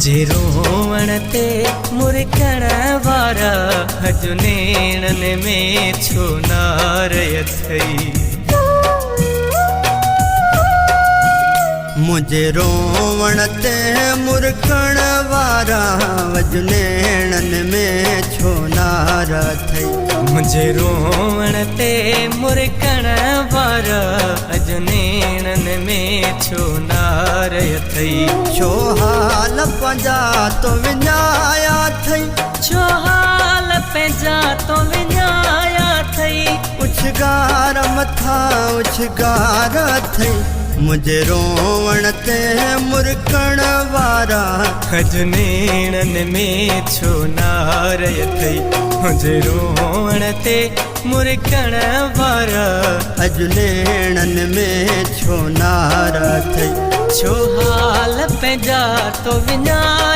मुझे रोवण ते मुरकण वारा हजु नेणन में छो नारय थई। मुझे रोवण ते मुरकण वारा हजु नेणन में छो नार थई। मुझे रोवण ते मुरकण वारा हजु नेणन में छो नारय थई। छो हाल पंहिंजा तो विञाया थई। छो हाल पंहिंजा तो विञाया थई। उछगार मथा उछगार थई। मुझे रोवण ते मुरकण वारा हजु नेणन में छो नारय थई। मुझे रोवण ते मुरकण वारा हजु नेणन में छो नार थई। छो हाल पंहिंजा तो विञाया